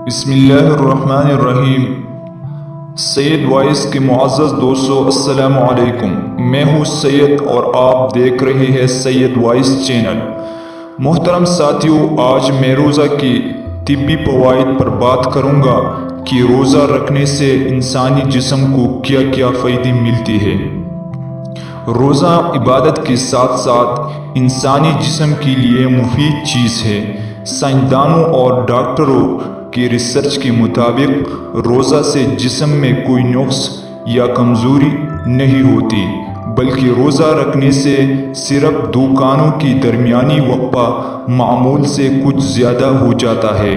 بسم اللہ الرحمن الرحیم۔ سید وائس کے معزز دوستو السلام علیکم، میں ہوں سید اور آپ دیکھ رہے ہیں سید وائس چینل۔ محترم ساتھیو، آج میں روزہ کی طبی فوائد پر بات کروں گا کہ روزہ رکھنے سے انسانی جسم کو کیا کیا فائدے ملتی ہے۔ روزہ عبادت کے ساتھ ساتھ انسانی جسم کے لیے مفید چیز ہے۔ سائنسدانوں اور ڈاکٹروں کی ریسرچ کے مطابق روزہ سے جسم میں کوئی نقص یا کمزوری نہیں ہوتی، بلکہ روزہ رکھنے سے صرف دو کانوں کی درمیانی وقفہ معمول سے کچھ زیادہ ہو جاتا ہے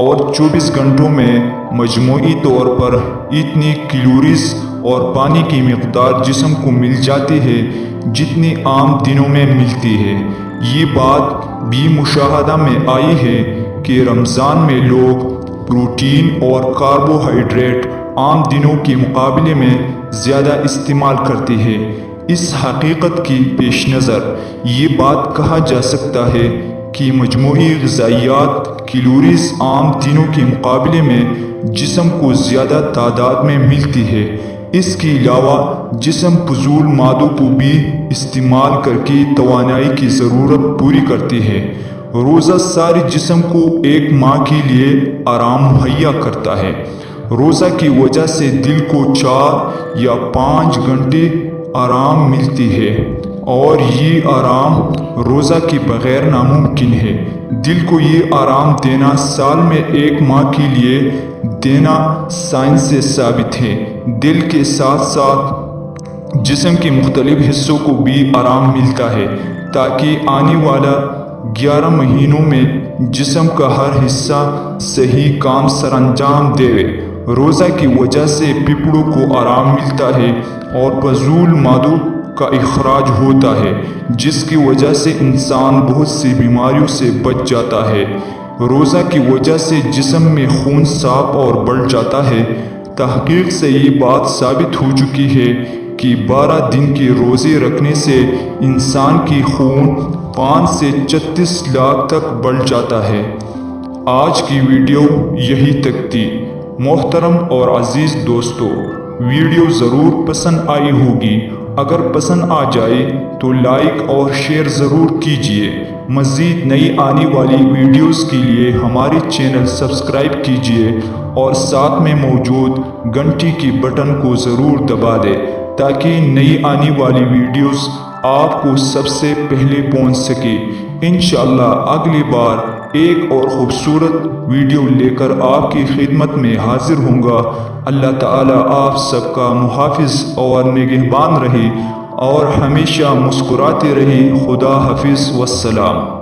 اور 24 گھنٹوں میں مجموعی طور پر اتنی کیلوریز اور پانی کی مقدار جسم کو مل جاتی ہے جتنی عام دنوں میں ملتی ہے۔ یہ بات بھی مشاہدہ میں آئی ہے کہ رمضان میں لوگ پروٹین اور کاربوہائیڈریٹ عام دنوں کے مقابلے میں زیادہ استعمال کرتے ہیں۔ اس حقیقت کی پیش نظر یہ بات کہا جا سکتا ہے کہ مجموعی غذائیت کیلوریز عام دنوں کے مقابلے میں جسم کو زیادہ تعداد میں ملتی ہے۔ اس کے علاوہ جسم فضول مادوں کو بھی استعمال کر کے توانائی کی ضرورت پوری کرتی ہے۔ روزہ سارے جسم کو ایک ماہ کے لیے آرام مہیا کرتا ہے۔ روزہ کی وجہ سے دل کو 4 یا 5 گھنٹے آرام ملتی ہے اور یہ آرام روزہ کے بغیر ناممکن ہے۔ دل کو یہ آرام دینا سال میں 1 ماہ کے لیے دینا سائنس سے ثابت ہے۔ دل کے ساتھ ساتھ جسم کے مختلف حصوں کو بھی آرام ملتا ہے تاکہ آنے والا 11 مہینوں میں جسم کا ہر حصہ صحیح کام سر انجام دے۔ روزہ کی وجہ سے پھیپھڑوں کو آرام ملتا ہے اور فضول مادوں کا اخراج ہوتا ہے، جس کی وجہ سے انسان بہت سی بیماریوں سے بچ جاتا ہے۔ روزہ کی وجہ سے جسم میں خون صاف اور بڑھ جاتا ہے۔ تحقیق سے یہ بات ثابت ہو چکی ہے کہ 12 دن کے روزے رکھنے سے انسان کی خون 5 سے 36 لاکھ تک بڑھ جاتا ہے۔ آج کی ویڈیو یہی تک تھی۔ محترم اور عزیز دوستو، ویڈیو ضرور پسند آئی ہوگی۔ اگر پسند آ جائے تو لائک اور شیئر ضرور کیجیے۔ مزید نئی آنے والی ویڈیوز کے لیے ہمارے چینل سبسکرائب کیجیے اور ساتھ میں موجود گھنٹی کی بٹن کو ضرور دبا دیں تاکہ نئی آنے والی ویڈیوز آپ کو سب سے پہلے پہنچ سکے۔ انشاءاللہ اگلی بار ایک اور خوبصورت ویڈیو لے کر آپ کی خدمت میں حاضر ہوں گا۔ اللہ تعالیٰ آپ سب کا محافظ اور نگہبان رہے اور ہمیشہ مسکراتے رہیں۔ خدا حافظ والسلام۔